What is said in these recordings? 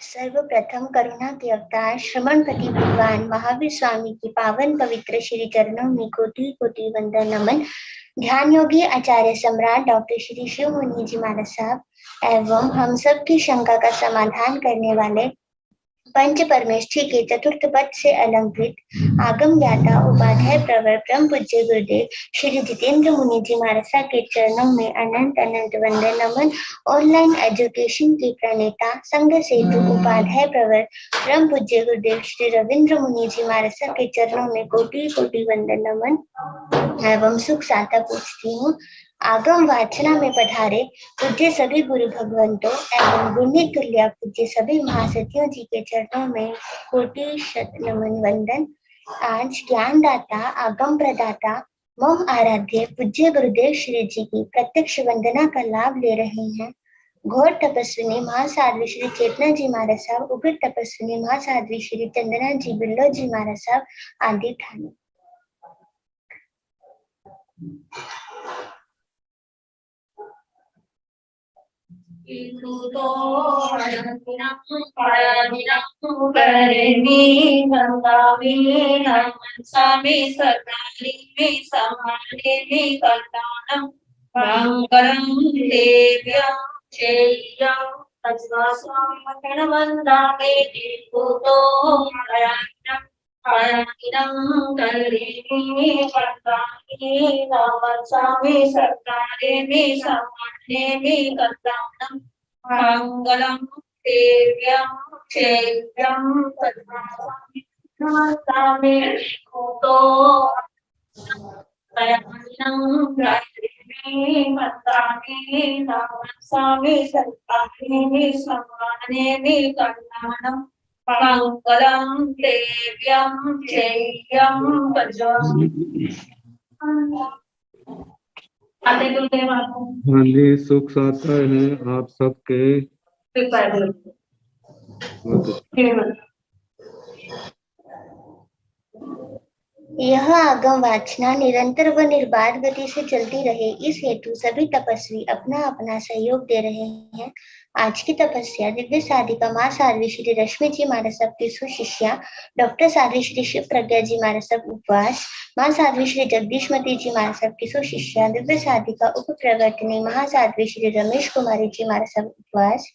सर्वप्रथम करुणा के अवतार श्रवणपति भगवान महावीर स्वामी के पावन पवित्र श्री चरणों में कोटि कोटि वंदन नमन। ध्यान योगी आचार्य सम्राट डॉक्टर श्री शिव मुनि जी महाराज साहब एवं हम सब की शंका का समाधान करने वाले पंच परमेष्ठी के चतुर्थ पद से अलंकृत आगम ज्ञाता उपाध्याय प्रवर परम पूज्य गुरुदेव श्री जितेंद्र मुनि जी महाराज के चरणों में अनंत अनंत वंदन नमन। ऑनलाइन एजुकेशन के प्रणेता संघ सेतु उपाध्याय प्रवर परम पूज्य गुरुदेव श्री रविंद्र मुनि जी महाराज के चरणों में कोटि कोटि वंदन नमन एवं सुख साता पूछती हूँ। आगम वाचना में पधारे पूज्य सभी गुरु भगवंतों एवं गुणी तुल्य पूज्य सभी महासतियों जी के चरणों में कोटि शत नमन वंदन। आज ज्ञानदाता आगम प्रदाता मोह आराध्य पूज्य गुरुदेव श्री जी की प्रत्यक्ष वंदना का लाभ ले रहे हैं घोर तपस्विनी महासाध्वी श्री चेतना जी महाराज साहब, उग्र तपस्विनी महासाध्वी श्री चंदना जी बिल्लो जी महाराज साहब आदि ठाणे। मंगलम देव्यं चेयं तस्मात् वंदामे कुतो मंगलम देव्यं चेयं तस्मात् कुतो मंगलम देव्यं चेयं हाँ जी, सुख साता है आप सबके। यह आगम वाचना निरंतर व निर्बाध गति से चलती रहे, इस हेतु सभी तपस्वी अपना अपना सहयोग दे रहे हैं। आज की तपस्या दिव्य साधिका माँ साध्वी श्री रश्मि जी महाराज साहब की सुशिष्या डॉक्टर साध्वी श्री शिव प्रज्ञा जी महाराज साहब उपवास, माँ साध्वी श्री जगदीशमती जी महाराज साहब की सुशिष्या दिव्य साधिका उप प्रवर्तनी महासाध्वी श्री रमेश कुमारी जी महाराज साहब उपवास,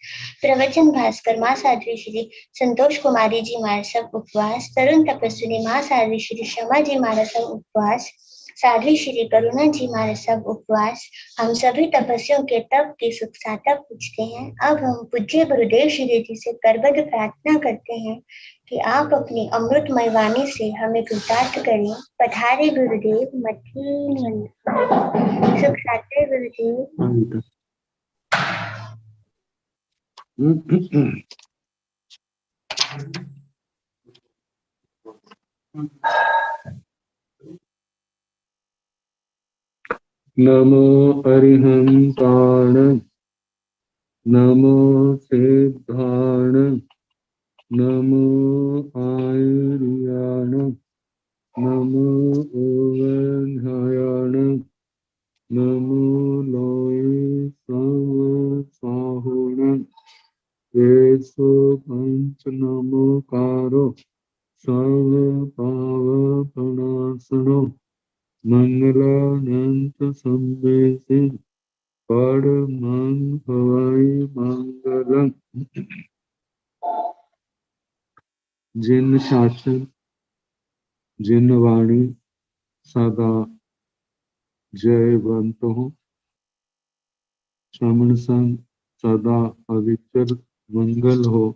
प्रवचन भास्कर माँ साध्वी श्री संतोष कुमारी जी महाराज साहब उपवास, तरुण तपस्विनी महासाध्वी श्री शमा जी महाराज साहब उपवास, साध्वी श्री करुणा जी महाराज साहब उपवास। हम सभी तपस्वियों के तप की सुख साता पूछते हैं। अब हम पूज्य गुरुदेव श्री जी से करबद्ध प्रार्थना करते हैं कि आप अपनी अमृतमय वाणी से हमें कृतार्थ करें। पधारे गुरुदेव, मथी सुख साते गुरुदेव। नमो अरिहंताण, नमो सिद्धाण, नमो आयुर्याण, नमो ओवन्याण, नमो लोय साहुण, येसु पंच नमोकारो सर्व पावपनाशनो मंगलानंत संवेशि परमं हवै मंगलम्। जिन शासन जिन वाणी सदा जयवंत हो, श्रवण संग सदा अविचल मंगल हो,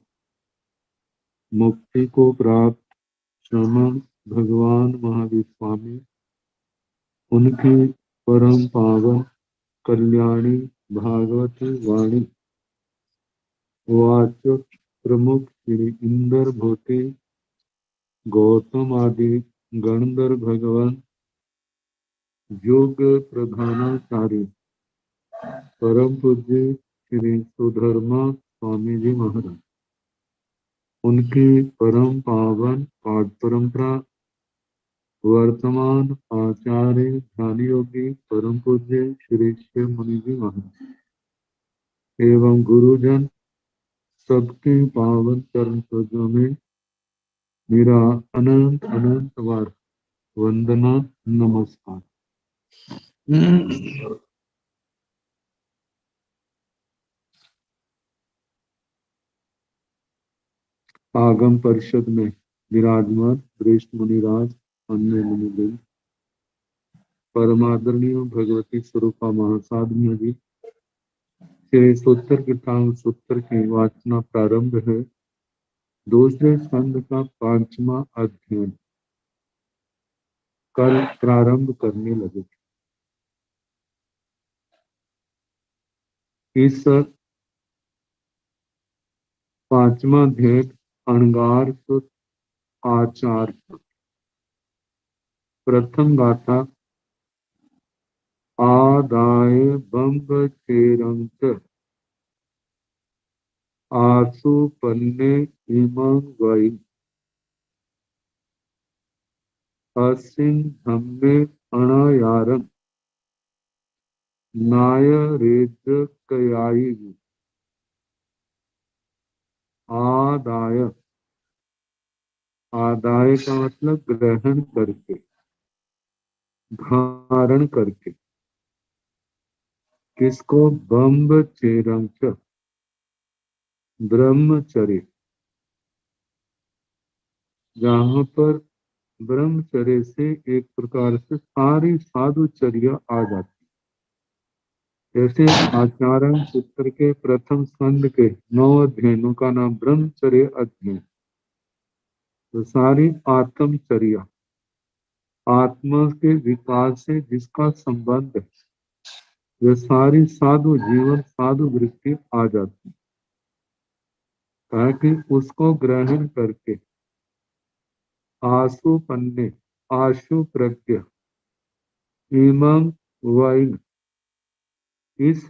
मुक्ति को प्राप्त श्रवण भगवान महावीर स्वामी, उनकी परम पावन कल्याणी भागवती वाणी वाचक प्रमुख श्री इंद्र भूति गौतम आदि गणधर भगवान योग प्रधानाचार्य परम पूज्य श्री सुधर्मा स्वामी जी महाराज, उनकी परम पावन पाठ परंपरा वर्तमान आचार्य ध्यान योगी परम पूज्य श्री शिव मुनि जी महाराज एवं गुरुजन सबके पावन चरण सरोजों में मेरा अनंत अनंत बार वंदना नमस्कार। आगम परिषद में विराजमान श्रेष्ठ मुनिराज, अन्य मुनिवृंद, परमादरणीय भगवती स्वरूपा महासाधना जी के सूत्र सूत्र की वाचना प्रारंभ है। दूसरे स्कंद का 5वां अध्ययन कल प्रारंभ करने लगे। इस 5वां अध्याय अणगार सुत आचार प्रथम गाथा आदाय बंब चेरंच आसु पन्ने इमं वै असिं धम्मे अणायारं नाय रेज कयाई आदाय। आदाय का मतलब ग्रहण करके, धारण करके। किसको? बंब चेरंच ब्रह्मचर्य। जहां पर ब्रह्मचर्य से एक प्रकार से सारी साधुचर्या आ जाती। जैसे आचारण सूत्र के प्रथम स्कंद के 9 अध्ययनों का नाम ब्रह्मचर्य अध्ययन। तो सारी आत्मचर्या, आत्मा के विकास से जिसका संबंध है, वे सारी साधु जीवन साधु वृत्ति आ जाती, ताकि उसको ग्रहण करके आशु पन्ने आशु प्रज्ञ इमं वाइन, इस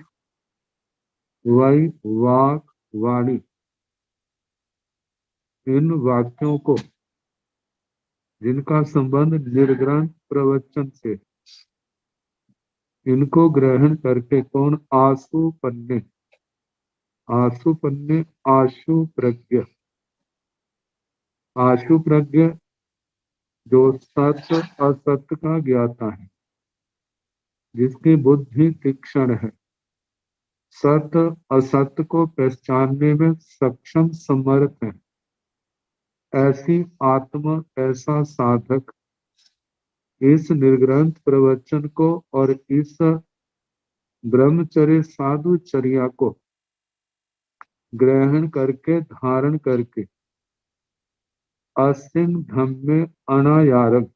वाई वाक वाणी, इन वाक्यों को जिनका संबंध निर्ग्रंथ प्रवचन से, इनको ग्रहण करके कौन? आशु पन्ने। आशु पन्ने आशु प्रज्ञ। आशु प्रज्ञ जो सत्य असत्य का ज्ञाता है, जिसकी बुद्धि तीक्ष्ण है, सत्य असत्य को पहचानने में सक्षम समर्थ है, ऐसी आत्मा, ऐसा साधक इस निर्ग्रंथ प्रवचन को और इस ब्रह्मचर्य साधुचर्या को ग्रहण करके, धारण करके असिंग धम्मे अनायारम,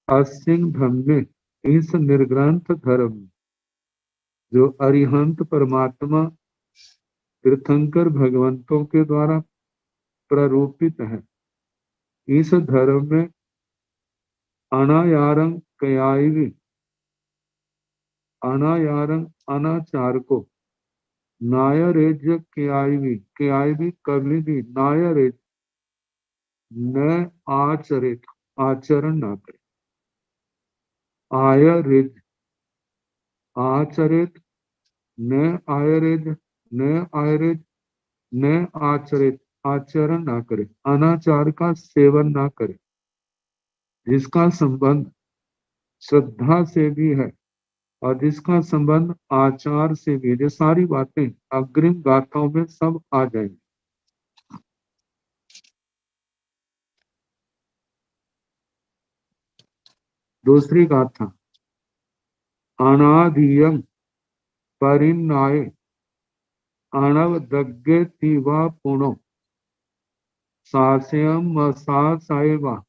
असिंग धम्मे इस निर्ग्रंथ धर्म जो अरिहंत परमात्मा तीर्थंकर भगवंतों के द्वारा प्ररूपित है, इस धर्म में अनायारं कयायवी, अनायारं अनाचार को, नायरेज कयायवी कभी भी नायरेज न आचरित, आचरण ना करे। आयरेज आचरित, न आयरेज न आयरेज न आचरित, आचरण ना करे, अनाचार का सेवन ना करे, जिसका संबंध श्रद्धा से भी है और जिसका संबंध आचार से भी। ये सारी बातें अग्रिम गाथाओं में सब आ जाएंगी। दूसरी गाथा अनादियम परिन्नाय अणवदग्गे तीवा पुणो सास्यम मसासायवा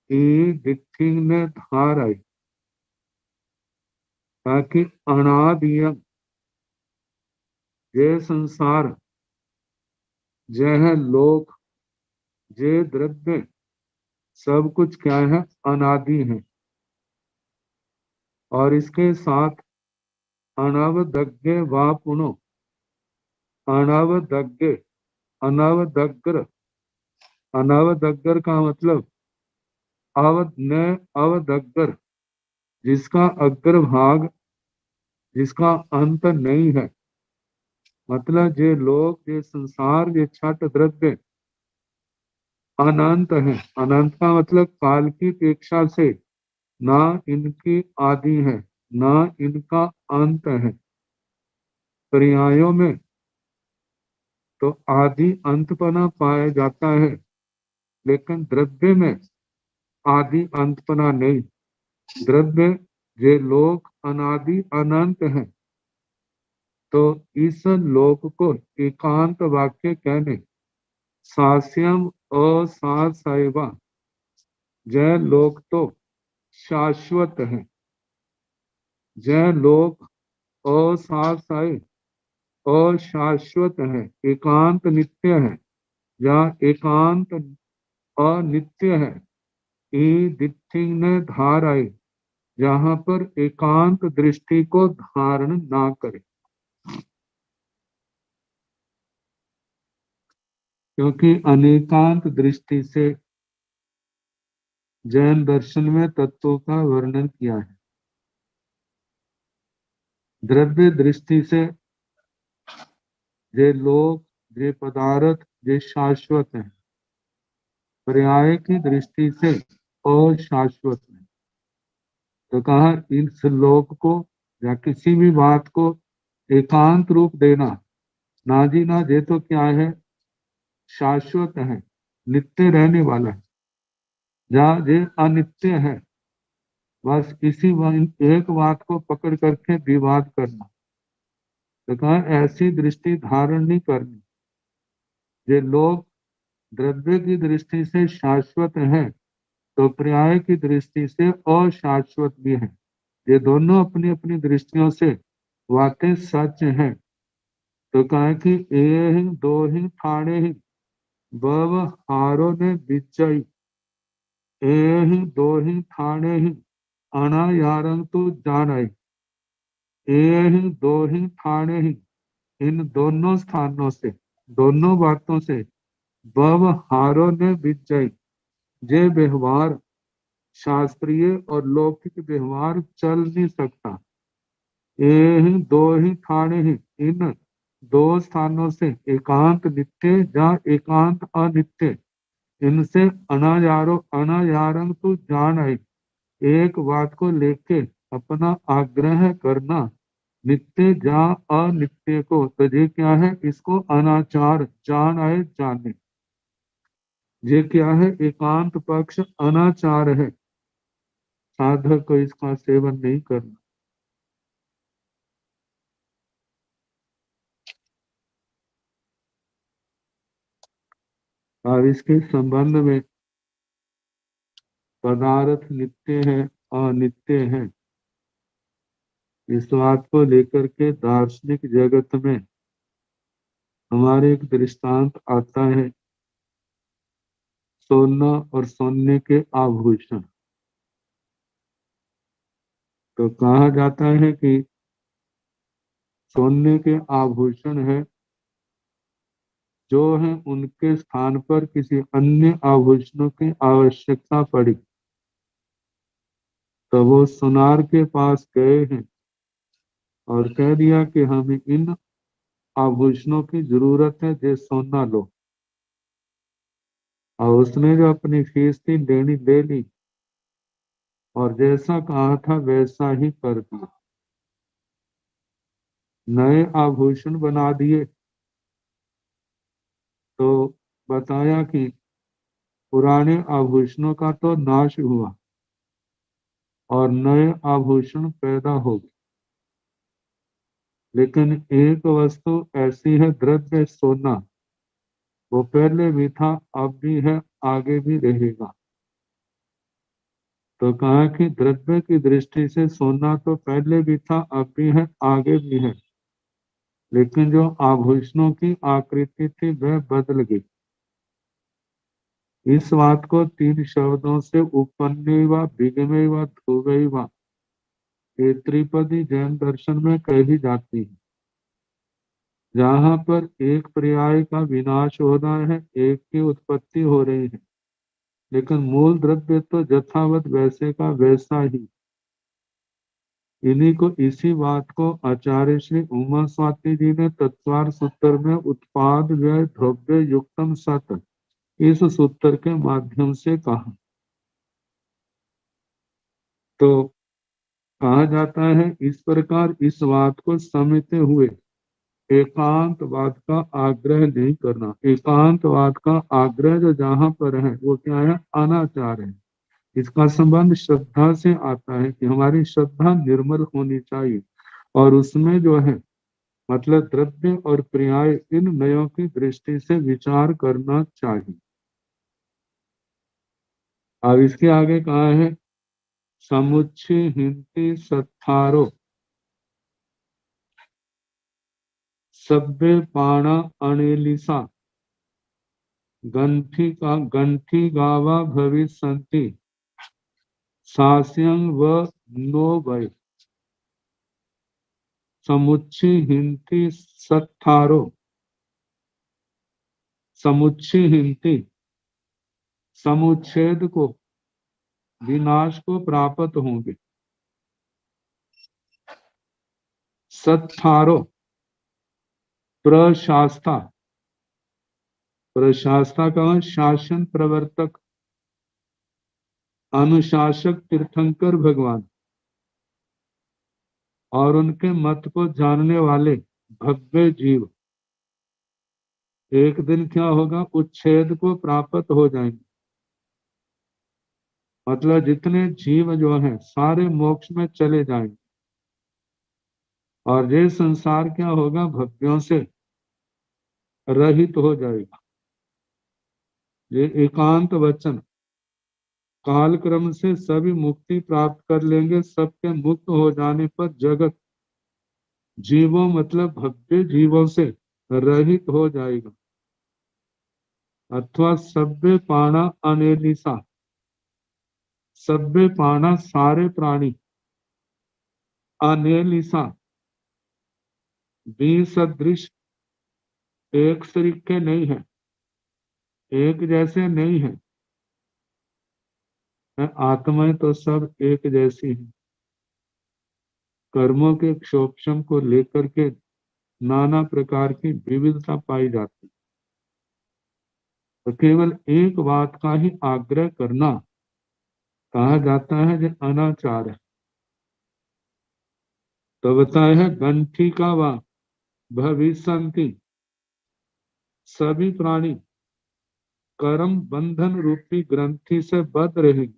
दिथिंग धाराय। ताकि अनादियम जे संसार, जह लोक, जे द्रव्य, सब कुछ क्या है? अनादि है। और इसके साथ अनवदग्गे वा पुनो, अनवदग्गे, अनवदग्र, अनवदग्र का मतलब अवध न अवदग्र, जिसका अग्र भाग, जिसका अंत नहीं है, मतलब जे लोग ये संसार ये छठ द्रव्य अनंत है। अनंत का मतलब काल की अपेक्षा से ना इनकी आदि है ना इनका अंत है। पर्यायों में तो आदि अंतपना पाया जाता है, लेकिन द्रव्य में आदि अंतपना नहीं। द्रव्य ये लोक अनादि अनंत है। तो इस लोक को एकांत वाक्य कहने सास्यम असासैव, जय लोक तो शाश्वत है। जय लोक असासय अशाश्वत है, एकांत नित्य है या एकांत अनित्य है। ई दिथिंग ने धार आए, जहां पर एकांत दृष्टि को धारण ना करे। क्योंकि अनेकांत दृष्टि से जैन दर्शन में तत्वों का वर्णन किया है। द्रव्य दृष्टि से ये लोक ये पदार्थ ये शाश्वत है। पर्याय की दृष्टि से अशाश्वत है। तो कहा इस लोक को या किसी भी बात को एकांत रूप देना ना जी ना, ये तो क्या है, शाश्वत है, नित्य रहने वाला है, जहाँ ये अनित्य है। बस इसी एक बात को पकड़ करके विवाद करना। तो कहा ऐसी दृष्टि धारण नहीं करनी। ये लोग द्रव्य की दृष्टि से शाश्वत है तो पर्याय की दृष्टि से अशाश्वत भी है। ये दोनों अपनी अपनी दृष्टियों से बातें सच हैं। तो कहा कि ए दो ही ठाणे ही बव हारो ने बिचाई, ए दो ही ठाणे ही अना यारंग तू जान आई। ए दो ही ठाणे ही, इन दोनों स्थानों से दोनों बातों से बव हारो ने बिचाई, ये व्यवहार शास्त्रीय और लौकिक व्यवहार चल नहीं सकता। ये दो ही ठाणे ही, इन दो स्थानों से एकांत नित्य या एकांत अनित्य, इनसे अनायारंग तो जान आई। एक बात को लेके अपना आग्रह करना नित्य या अनित्य को, तो ये क्या है, इसको अनाचार जान आए जाने। ये क्या है, एकांत पक्ष अनाचार है। साधक को इसका सेवन नहीं करना। और इसके संबंध में पदार्थ नित्य है अनित्य है, इस बात को लेकर के दार्शनिक जगत में हमारे एक दृष्टांत आता है, सोना और सोने के आभूषण। तो कहा जाता है कि सोने के आभूषण है जो है, उनके स्थान पर किसी अन्य आभूषणों की आवश्यकता पड़ी तो वो सुनार के पास गए हैं और कह दिया कि हमें इन आभूषणों की जरूरत है, जे सोना लो। और उसने जो अपनी फीस थी लेनी ले ली और जैसा कहा था वैसा ही कर दिया। नए आभूषण बना दिए। तो बताया कि पुराने आभूषणों का तो नाश हुआ और नए आभूषण पैदा हो गए। लेकिन एक वस्तु ऐसी है, द्रव्य सोना, वो पहले भी था, अब भी है, आगे भी रहेगा। तो कहा कि द्रव्य की दृष्टि से सोना तो पहले भी था, अब भी है, आगे भी है। लेकिन जो आभूषणों की आकृति थी वह बदल गई। इस बात को तीन शब्दों से उपन्ने व बिगमे व ध्रुवे व ये त्रिपदी जैन दर्शन में कही जाती है। जहाँ पर एक पर्याय का विनाश हो रहा है, एक की उत्पत्ति हो रही है, लेकिन मूल द्रव्य तो यथावत वैसे का वैसा ही। इन्हीं को इसी बात को आचार्य श्री उमा स्वाति जी ने तत्वार सूत्र में उत्पाद व्यय द्रव्य युक्तम सत इस सूत्र के माध्यम से कहा। तो कहा जाता है इस प्रकार इस बात को समझते हुए एकांतवाद का आग्रह नहीं करना। एकांतवाद का आग्रह जो जहां पर है वो क्या है, अनाचार है। इसका संबंध श्रद्धा से आता है कि हमारी श्रद्धा निर्मल होनी चाहिए और उसमें जो है मतलब द्रव्य और पर्याय इन नयों की दृष्टि से विचार करना चाहिए। अब इसके आगे कहा है समुच्चय हिंती सत्थारो सभ्य पाणा अनेलिसा गंठी गावा भविष्यन्ति सास्यं व नो वै समुच्चय हिंती सत्थारो। समुच्चय हिंती समुच्छेद को विनाश को प्राप्त होंगे। सत्थारो प्रशास्ता, प्रशास्ता का शासन प्रवर्तक अनुशासक तीर्थंकर भगवान और उनके मत को जानने वाले भव्य जीव एक दिन क्या होगा, उच्छेद को प्राप्त हो जाएंगे। मतलब जितने जीव जो हैं सारे मोक्ष में चले जाएंगे और ये संसार क्या होगा, भव्यों से रहित हो जाएगा। ये एकांत वचन काल क्रम से सभी मुक्ति प्राप्त कर लेंगे। सबके मुक्त हो जाने पर जगत जीवों मतलब भव्य जीवों से रहित हो जाएगा। अथवा सभ्य पाणा अनेलिसा, सभ्य पाणा सारे प्राणी, अनेलिसा बी सदृश एक तरीके नहीं है, एक जैसे नहीं है। आत्माएं तो सब एक जैसी हैं। कर्मों के क्षोभम को लेकर के नाना प्रकार की विविधता पाई जाती है। तो केवल एक बात का ही आग्रह करना कहा जाता है जो अनाचार है। तो बताया है गंठी का वा भविष्यन्ति, सभी प्राणी कर्म बंधन रूपी ग्रंथि से बद्ध रहेंगे।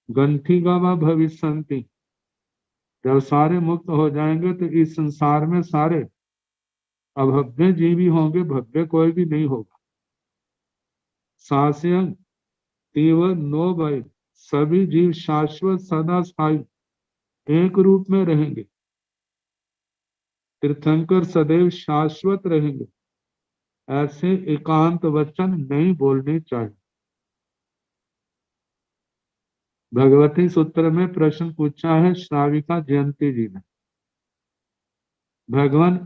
गंठी का वा भविष्यन्ति, जब सारे मुक्त हो जाएंगे तो इस संसार में सारे अभव्य जीवी होंगे, भव्य कोई भी नहीं होगा। सास्यं तीव्र नो भय, सभी जीव शाश्वत सदा स्थायी एक रूप में रहेंगे। तीर्थंकर सदैव शाश्वत रहेंगे। ऐसे एकांत वचन नहीं बोलने चाहिए। भगवती सूत्र में प्रश्न पूछा है श्राविका जयंती जी ने, भगवान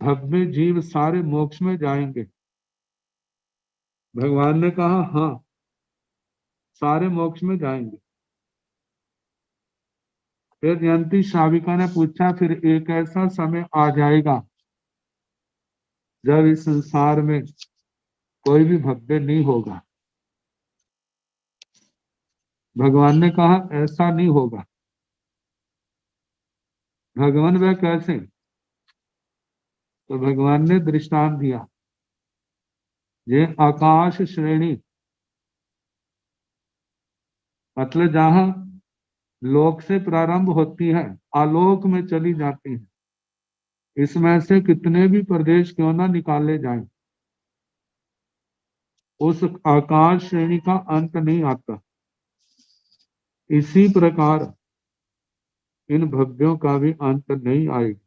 भव्य जीव सारे मोक्ष में जाएंगे। भगवान ने कहा हाँ सारे मोक्ष में जाएंगे। फिर जयंती श्राविका ने पूछा फिर एक ऐसा समय आ जाएगा जब इस संसार में कोई भी भव्य नहीं होगा। भगवान ने कहा ऐसा नहीं होगा। भगवान वह कैसे, तो भगवान ने दृष्टांत दिया। ये आकाश श्रेणी मतलब जहां लोक से प्रारंभ होती है आलोक में चली जाती है, इसमें से कितने भी प्रदेश क्यों ना निकाले जाएं, उस आकाश श्रेणी का अंत नहीं आता। इसी प्रकार इन भव्यों का भी अंत नहीं आएगा।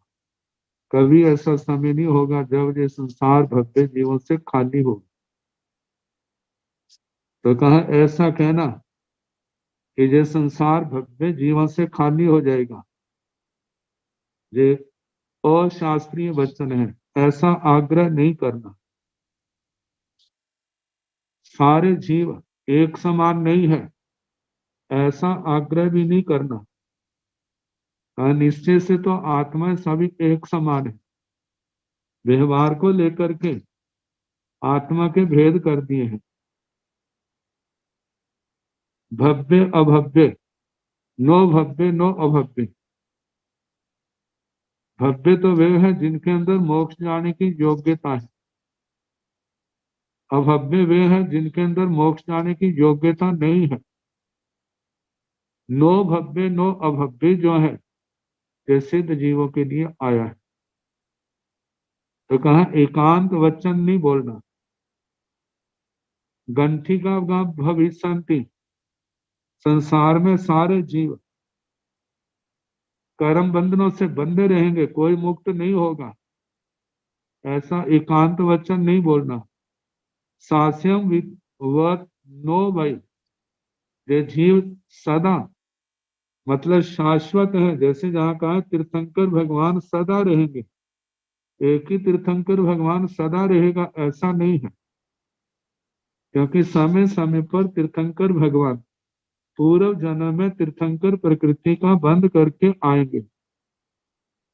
कभी ऐसा समय नहीं होगा जब ये संसार भव्य जीवों से खाली होगा। तो कहा ऐसा कहना कि ये संसार भव्य जीवों से खाली हो जाएगा, ये अशास्त्रीय वचन है। ऐसा आग्रह नहीं करना। सारे जीव एक समान नहीं है। ऐसा आग्रह भी नहीं करना। निश्चय से तो आत्मा सभी एक समान है। व्यवहार को लेकर के आत्मा के भेद कर दिए हैं। भव्य अभव्य, नो भव्य नो अभव्य। भव्य तो वे हैं जिनके अंदर मोक्ष जाने की योग्यता है। अभव्य वे हैं जिनके अंदर मोक्ष जाने की योग्यता नहीं है। नो भव्य नो अभव्य जो है ये सिद्ध जीवों के लिए आया है। तो कहा एकांत वचन नहीं बोलना। गंठी का भविष्यंति, संसार में सारे जीव कर्म बंधनों से बंधे रहेंगे, कोई मुक्त नहीं होगा। ऐसा एकांत वचन नहीं बोलना। सास्यम विद नो भाई, ये जीव सदा मतलब शाश्वत है। जैसे जहाँ कहा तीर्थंकर भगवान सदा रहेंगे, एक ही तीर्थंकर भगवान सदा रहेगा ऐसा नहीं है। क्योंकि समय समय पर तीर्थंकर भगवान पूर्व जन्म में तीर्थंकर प्रकृति का बंद करके आएंगे,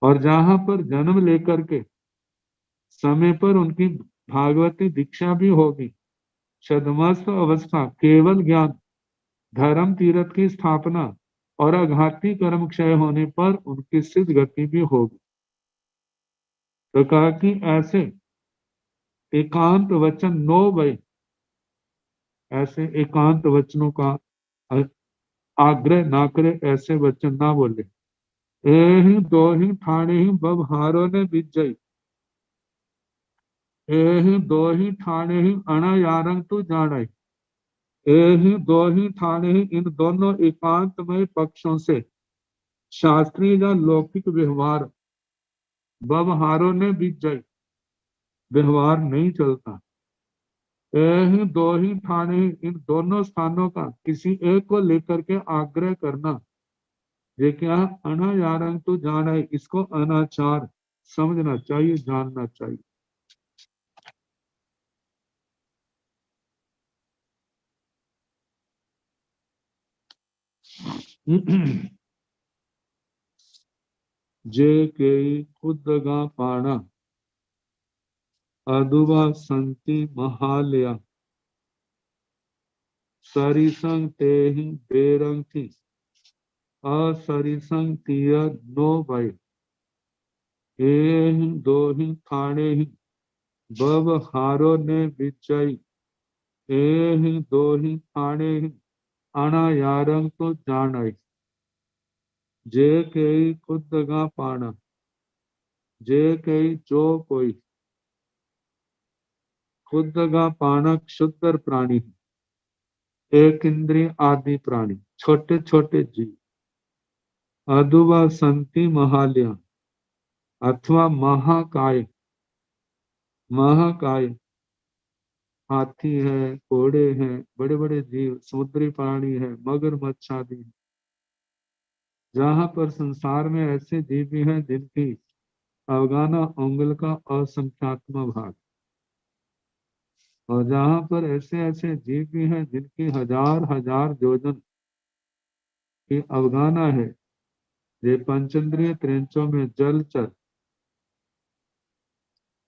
और जहां पर जन्म लेकर के समय पर उनकी भागवती दीक्षा भी होगी। छद्मस्त अवस्था, केवल ज्ञान, धर्म तीर्थ की स्थापना और अघाती कर्म क्षय होने पर उनकी सिद्ध गति भी होगी। तो कहा कि ऐसे एकांत वचन नो भय, ऐसे एकांत वचनों का आग्रह ना करे, ऐसे वचन ना बोले। एहि दो ही ठाणे ही बबहारो ने विजय, एहि दो ही ठाणे ही अण यारंग तू जाने। एहि दो ही ठाणे ही, इन दोनों एकांतमय पक्षों से शास्त्रीय या लौकिक व्यवहार बबहारो ने विजय, व्यवहार नहीं चलता। एहि दो ही ठाणे ही, इन दोनों स्थानों का किसी एक को लेकर के आग्रह करना, ये क्या अनायारंग तो जाना है, इसको अनाचार समझना चाहिए, जानना चाहिए। जे के खुदगा पाणा अदुवा संति महालया, सरिसंग ते ही बेरंग थी, असरिसंग तिय नो भय। एहि दो ही ठाणे ही बब हारो ने विचय, एहि दो ही ठाणे ही अनायारंग तो जानाई। जे कई खुदगा पाना, जे कई जो कोई, खुदगा पाना क्षुद्र प्राणी, एक इंद्रिय आदि प्राणी, छोटे छोटे जीव, अधुवा संति महालया अथवा महाकाय, महाकाय हाथी है, घोड़े हैं, बड़े बड़े जीव, समुद्री प्राणी है, मगरमच्छ आदि। जहाँ पर संसार में ऐसे जीव भी हैं जिनकी अवगाना उंगल का असंख्यात्म भाग, और जहाँ पर ऐसे ऐसे जीव भी हैं जिनकी हजार हजार योजन की अवगाना है। ये पंचेंद्रिय त्रिंचों में जलचर,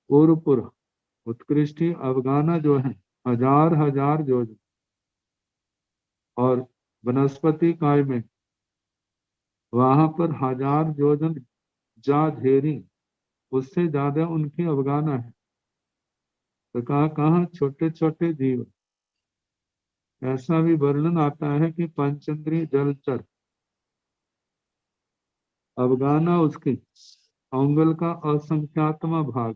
पूर्व उत्कृष्टि अवगाना जो है हजार हजार योजन, और वनस्पति काय में वहां पर हजार योजन जा धेरी, उससे ज्यादा उनकी अवगाना है। तो कहा छोटे छोटे जीव। ऐसा भी वर्णन आता है कि पंचेंद्रिय जलचर अवगाना उसकी अंगुल का असंख्यात्म भाग,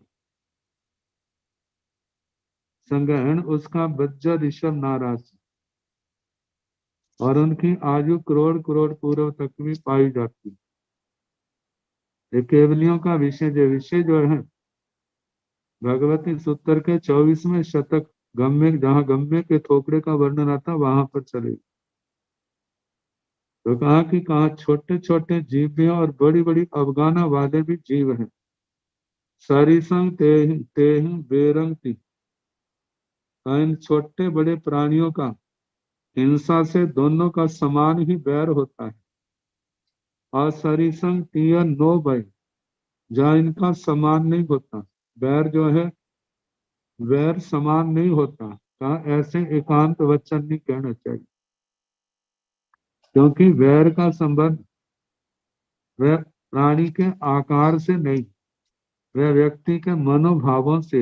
संग्रहण उसका बज्जा ऋषभ नाराज, और उनकी आयु करोड़ करोड़ पूर्व तक भी पाई जाती है। ये केवलियों का विषय जो है भगवती सूत्र के 24वें शतक गम्य, जहाँ गम्य के थोपड़े का वर्णन आता वहां पर चले। तो कहा छोटे छोटे जीव भी हैं और बड़ी बड़ी अवगाना वाले भी जीव हैं। सरिसंग ते ही बेरंग थी, इन छोटे बड़े प्राणियों का हिंसा से दोनों का समान ही बैर होता है। असरिसंग तीय नो भय, जहाँ इनका समान नहीं होता, बैर जो है वैर समान नहीं होता, कहा ऐसे एकांत वचन नहीं कहना चाहिए, क्योंकि वैर का संबंध वह प्राणी के आकार से नहीं, वह व्यक्ति के मनोभावों से।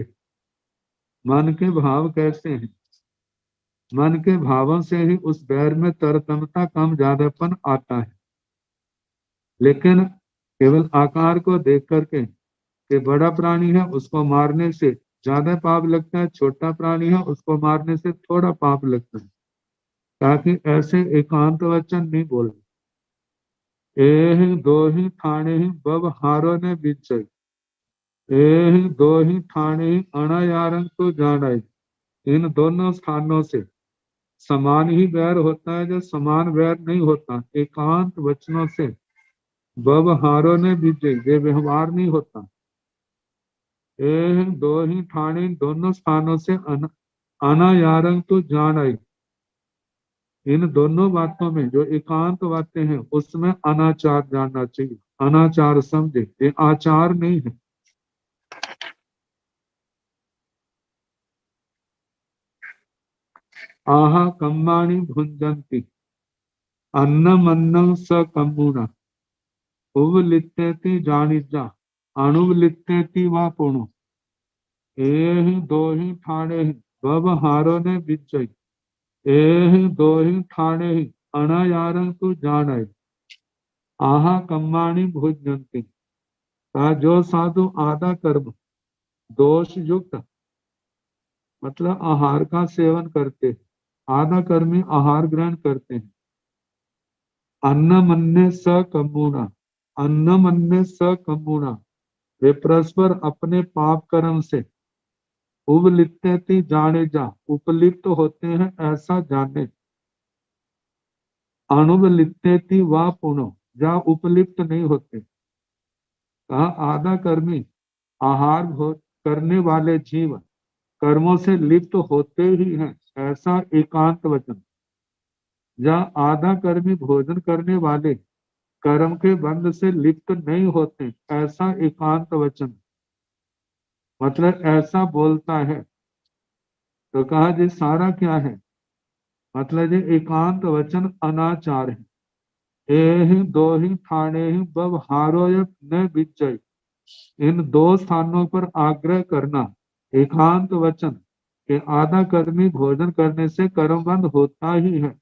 मन के भाव कैसे हैं? मन के भावों से ही उस बैर में तरतमता कम ज्यादापन आता है। लेकिन केवल आकार को देख करके कि बड़ा प्राणी है उसको मारने से ज्यादा पाप लगता है, छोटा प्राणी है उसको मारने से थोड़ा पाप लगता है, ताकि ऐसे एकांत वचन नहीं बोलने। एह दो ही ठाणे ही बब हारो ने बिचय, एह दो ही ठाणे ही अणायारंग तो जानाई। इन दोनों स्थानों से समान ही वैर होता है, जो समान वैर नहीं होता। एकांत वचनों से बब हारो ने बिचय, ये व्यवहार नहीं होता। एह दो ही ठाणे, दोनों स्थानों से अनायारंग तो जानाई। इन दोनों बातों में जो एकांत बातें हैं उसमें अनाचार जानना चाहिए। अनाचार समझे, ये आचार नहीं है। आहा कम्माणि भुंजन्ति अन्नमन्नं स कम्मुना उवलित्यति जानिजा अणुवलित्यति वा पुणु। एहि दोहि ठाणे बब हारो ने बिचय, एहि दोहि ठाणे अनायारं तु जानाय। आहा कम्माणि भुंजन्ति, जो साधु आधा कर्म दोष युक्त मतलब आहार का सेवन करते हैं, आधा कर्मी आहार ग्रहण करते हैं। अन्नमन्ने स कम्मुना, अन्नमन्ने स कम्मुना, वे परस्पर अपने पाप कर्म से उबलिप्ति जाने जा, उपलिप्त होते हैं ऐसा जाने। अणुबलिप्ति व पुनो, जा उपलिप्त नहीं होते। कहा आधा कर्मी आहार भोग करने वाले जीव कर्मों से लिप्त होते ही हैं, ऐसा एकांत वचन। जहाँ आधा कर्मी भोजन करने वाले कर्म के बंध से लिप्त नहीं होते, ऐसा एकांत वचन। मतलब ऐसा बोलता है। तो कहा जी सारा क्या है? मतलब ये एकांत वचन अनाचार है। एहि दो ही ठाणे ही बब हारो न बिचय, इन दो स्थानों पर आग्रह करना एकांत वचन के आधा कर्मी भोजन करने से कर्म बंध होता ही है,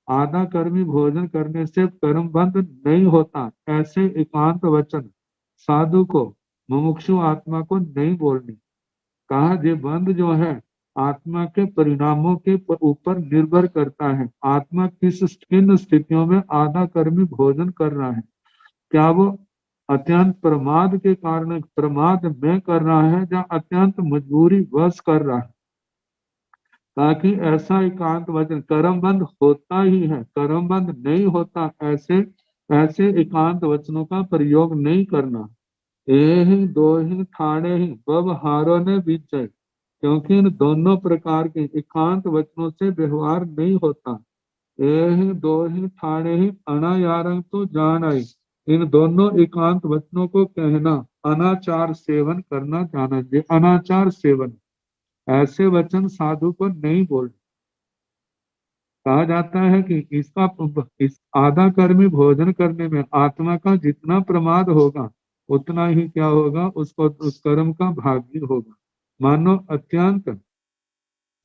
आधा कर्मी भोजन करने से कर्म बंध नहीं होता। ऐसे एकांत वचन साधु को, मुमुक्षु आत्मा को नहीं बोलनी। कहा ये बंध जो है आत्मा के परिणामों के ऊपर निर्भर करता है। आत्मा किन स्थितियों में आधा कर्मी भोजन कर रहा है, क्या वो अत्यंत प्रमाद के कारण प्रमाद में कर रहा है या अत्यंत मजबूरी वश कर रहा है। ताकि ऐसा एकांत वचन कर्म बंद होता ही है, कर्म बंद नहीं होता, ऐसे ऐसे एकांत वचनों का प्रयोग नहीं करना। एहि दो ही ठाणे ही बब हारो ने विजय, क्योंकि इन दोनों प्रकार के एकांत वचनों से व्यवहार नहीं होता। एहि दो ही ठाणे ही अनायारंग तो जान आई, इन दोनों एकांत वचनों को कहना अनाचार सेवन करना जाना चाहिए। अनाचार सेवन, ऐसे वचन साधु को नहीं बोल। कहा जाता है कि इस आधा कर्मी भोजन करने में आत्मा का जितना प्रमाद होगा उतना ही क्या होगा, उसको उस कर्म का भागी होगा। मानो अत्यंत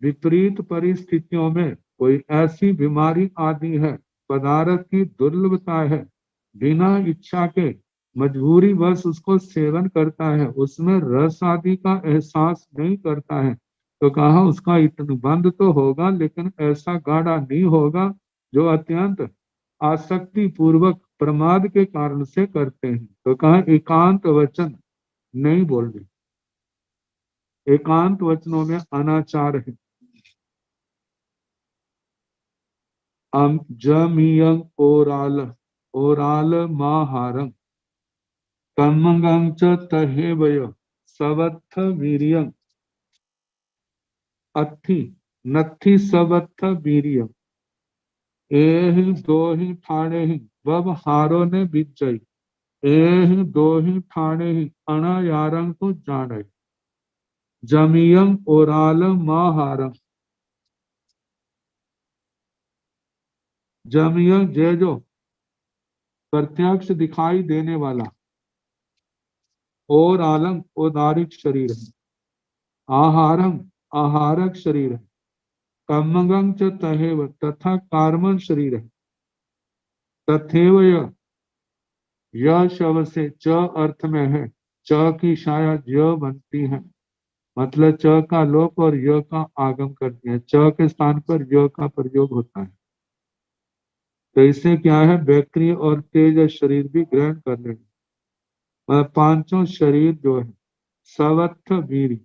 विपरीत परिस्थितियों में कोई ऐसी बीमारी आदि है, पदार्थ की दुर्लभता है, बिना इच्छा के मजबूरी बस उसको सेवन करता है, उसमें रस आदि का एहसास नहीं करता है, तो कहा उसका इतना बंद तो होगा लेकिन ऐसा गाढ़ा नहीं होगा जो अत्यंत आसक्ति पूर्वक प्रमाद के कारण से करते हैं। तो कहा एकांत वचन नहीं बोलने, एकांत वचनों में अनाचार है। जमियं ओराल माहारं कर्मंगं च तहेवय सवत्थ वीर्यं अत्थि नत्थि सवत्थ वीर्यं। एहि दो ही ठाणे ही बब हारो ने बिचई, एहि दो ही ठाणे ही अणा यारंग तो जाने, जमियम ओरालम महारम। जमियम जे जो प्रत्यक्ष दिखाई देने वाला, और आलम औदारिक शरीर है, आहारम आहारक शरीर है, कम्मगम च तहेव तथा कार्मन शरीर है, तथेव यह शब्द से च अर्थ में है, च की शायद य बनती है, मतलब च का लोप और य का आगम करती है, च के स्थान पर य का प्रयोग होता है। तो इससे क्या है, बैक्री और तेज शरीर भी ग्रहण कर लेंगे। पांचों शरीर जो है सवत्थ वीर,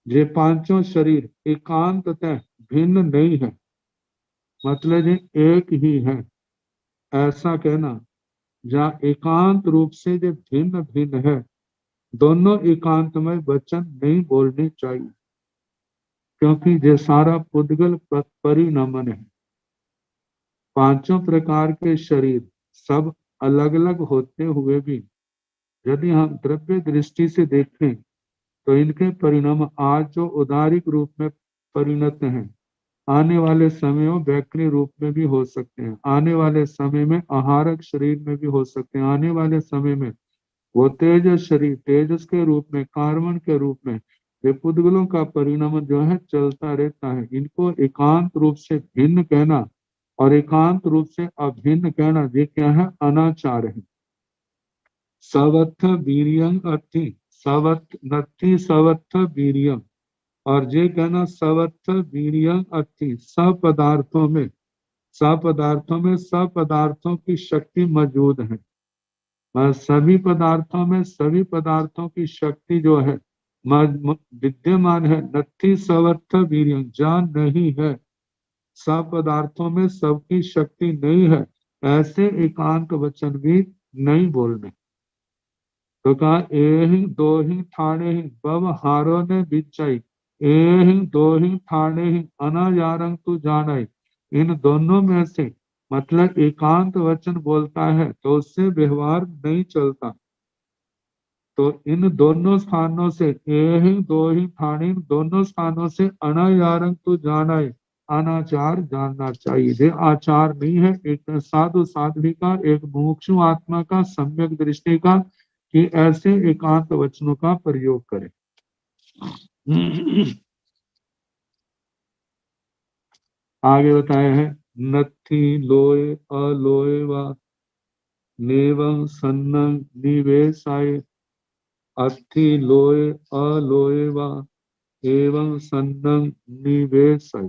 ये पांचों शरीर एकांततः भिन्न नहीं है, मतलब ये एक ही है ऐसा कहना। जहाँ एकांत रूप से जो भिन्न भिन्न है, दोनों एकांत में वचन नहीं बोलने चाहिए, क्योंकि ये सारा पुद्गल परिणमन है। पांचों प्रकार के शरीर सब अलग अलग होते हुए भी यदि हम द्रव्य दृष्टि से देखें तो इनके परिणाम आज जो उदारिक रूप में परिणत हैं, आने वाले समय में वैक्री रूप में भी हो सकते हैं, आने वाले समय में आहारक शरीर में भी हो सकते हैं, आने वाले समय में वो तेजस शरीर तेजस के रूप में, कार्बन के रूप में, ये पुद्गलों का परिणाम जो है चलता रहता है। इनको एकांत रूप से भिन्न कहना और एकांत रूप से अभिन्न कहना, ये क्या है, अनाचार है। सवत्थ वीर्यं अर्थी, सवत्थ नत्थी सवत्थ वीर्यं, और ये कहना सवत्थ वीर्यं अर्थी, सब पदार्थों में सब पदार्थों की शक्ति मौजूद है। सभी पदार्थों में सभी पदार्थों की शक्ति जो है विद्यमान है। नत्थी सवत्थ वीर्यं, जान नहीं है, सब पदार्थों में सबकी शक्ति नहीं है, ऐसे एकांत वचन भी नहीं बोलने। तो कहा एहि दो ही ठाणे ही बब हारो ने बिचाई, एहि दो ही ठाणे ही अनायारंग तू जानाई। इन दोनों में से मतलब एकांत वचन बोलता है तो उससे व्यवहार नहीं चलता। तो इन दोनों स्थानों से एहि दो ही ठाणे, दोनों स्थानों से अनायारंग तू जानाई, अनाचार जानना चाहिए। ये आचार नहीं है एक साधु साध्वी का, एक मुमुक्षु आत्मा का, सम्यक दृष्टि का, कि ऐसे एकांत वचनों का प्रयोग करें। आगे बताए हैं, नत्थी लोय अलोय व नेवं सन्नं निवेशाय, अस्थि लोय अलोय व एवं सन्नं निवेशाय।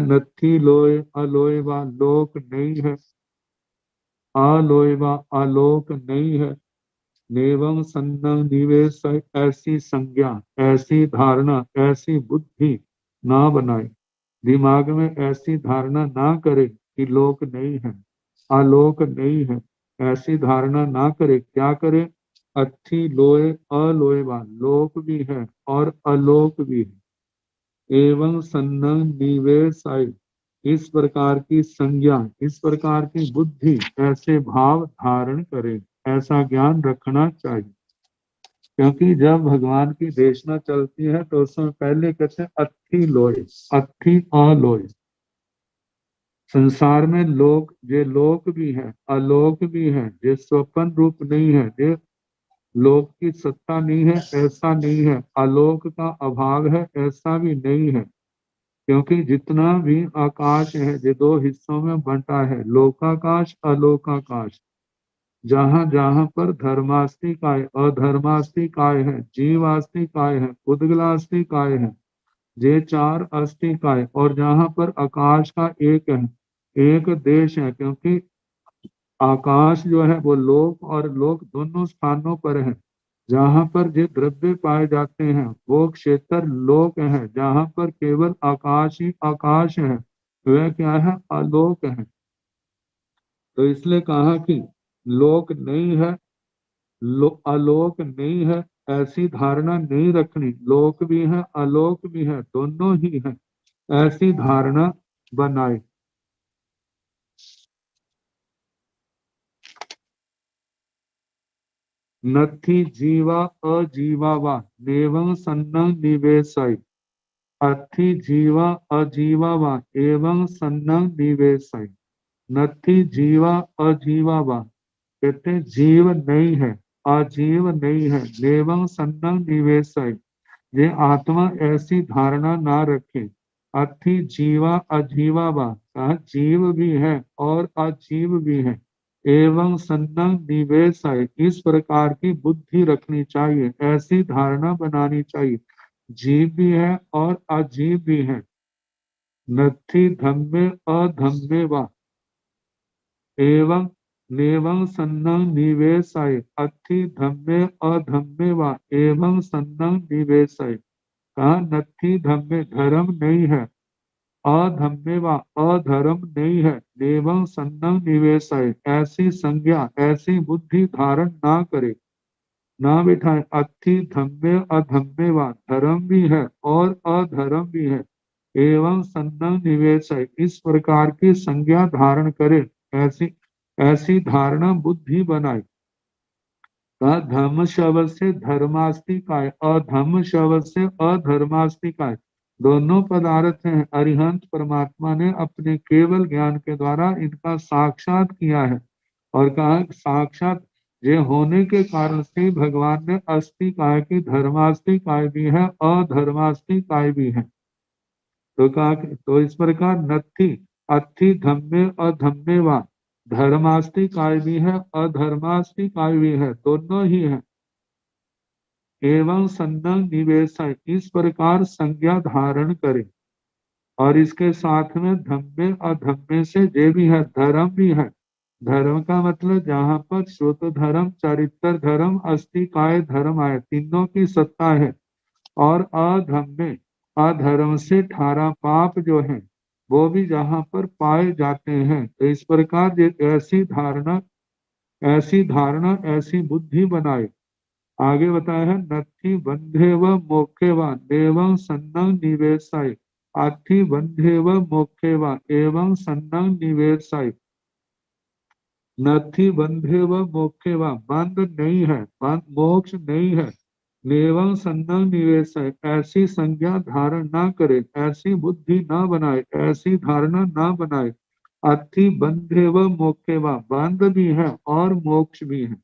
नत्थी लोय अलोय व लोक नहीं है, अलोय व आलोक नहीं है, नेवं सन्नं निवेश, ऐसी संज्ञा, ऐसी धारणा, ऐसी बुद्धि ना बनाए, दिमाग में ऐसी धारणा ना करे कि लोक नहीं है, आलोक नहीं है, ऐसी धारणा ना करे। क्या करे, अच्छी लोय अलोयवान, लोक भी है और अलोक भी है, एवं सन्नं निवेशाय, इस प्रकार की संज्ञा, इस प्रकार की बुद्धि, ऐसे भाव धारण करे, ऐसा ज्ञान रखना चाहिए। क्योंकि जब भगवान की देशना चलती है तो उसमें पहले कहते हैं अस्थि लोय, अस्थि अलोय। संसार में लोक, ये लोक भी है अलोक भी है, ये स्वपन रूप नहीं है, ये लोक की सत्ता नहीं है ऐसा नहीं है, आलोक का अभाव है ऐसा भी नहीं है। क्योंकि जितना भी आकाश है ये दो हिस्सों में बंटा है, लोकाकाश अलोकाकाश। जहां जहां पर धर्मास्तिकाय अधर्मास्तिकाय है, जीवास्तिकाय है, उद्गलास्तिकाय है, ये चार अस्तिकाय, और जहां पर आकाश का एक है, एक देश है। क्योंकि आकाश जो है वो लोक और लोक दोनों स्थानों पर है। जहां पर जो द्रव्य पाए जाते हैं वो क्षेत्र लोक है, जहां पर केवल आकाश ही आकाश है वह क्या है, अलोक है। तो इसलिए कहा कि लोक नहीं है, आलोक नहीं है, ऐसी धारणा नहीं रखनी। लोक भी है अलोक भी है, दोनों ही है। ऐसी धारणा बनाए। नत्थि जीवा अजीवा वा नेवं सन्नं निवेशय। अर्थी जीवा अजीवा वा एवं सन्नं निवेशय। नत्थि जीवा अजीवा वा, कहते जीव नहीं है, अजीव नहीं है, नेवं सन्नं निवेशय, ये आत्मा ऐसी धारणा ना रखे। अर्थी जीवा अजीवा वा, कहा जीव भी है और अजीव भी है। एवं सन्नं निवेशय, इस प्रकार की बुद्धि रखनी चाहिए, ऐसी धारणा बनानी चाहिए, जीव भी है और अजीव भी है। नत्थि धम्मे अधम्मे वा एवं नेवं सन्नं निवेशय। अत्थि धम्मे अधम्मे वा एवं सन्नं निवेशय, कहा नत्थि धम्मे धर्म नहीं है, अधम्मे वा अधर्म नहीं है, नेवं सन्नं निवेशय, ऐसी संज्ञा ऐसी बुद्धि धारण ना करे, ना बिठाए। अत्थि धम्मे अधम्मे वा, धर्म भी है और अधर्म भी है, एवं सन्नं निवेशय, इस प्रकार की संज्ञा धारण करे, ऐसी धारणा बुद्धि बनाए। धर्म शब्द से धर्मास्तिकाय, अधर्म शब्द से अधर्मास्तिकाय, दोनों पदार्थ हैं। अरिहंत परमात्मा ने अपने केवल ज्ञान के द्वारा इनका साक्षात किया है और कहा साक्षात ये होने के कारण से भगवान ने अस्तिकाय की धर्मास्तिकाय भी है, अधर्मास्तिकाय भी है। तो कहा तो इस प्रकार नत्थि अत्थि धम्मे अधम्मे वा, धर्मास्तिकाय भी है अधर्मास्तिकाय भी है, दोनों ही है। एवं सन्नं निवेशय, इस प्रकार संज्ञा धारण करे। और इसके साथ में धम्मे अधम्मे से ये भी है, धर्म भी है। धर्म का मतलब जहाँ पर श्रुत धर्म, चरित्र धर्म, अस्तिकाय धर्म आए, तीनों की सत्ता है। और अधम्मे, अधर्म से 18 पाप जो है वो भी जहाँ पर पाए जाते हैं। तो इस प्रकार ऐसी धारणा ऐसी बुद्धि बनाए। आगे बताया है नत्थि बंधे व मोक्षे व एवं सन्नं निवेशय। अत्थि बंधे व मोक्षे व एवं सन्नं निवेशय। नत्थि बंधे व मोक्षे व, बंध नहीं है, मोक्ष नहीं है। नेवं सन्नं निवेशय, ऐसी संज्ञा धारण ना करे, ऐसी बुद्धि ना बनाए, ऐसी धारणा ना बनाए। अत्थि बंधे व मोक्षे व, बंध भी है और मोक्ष भी है।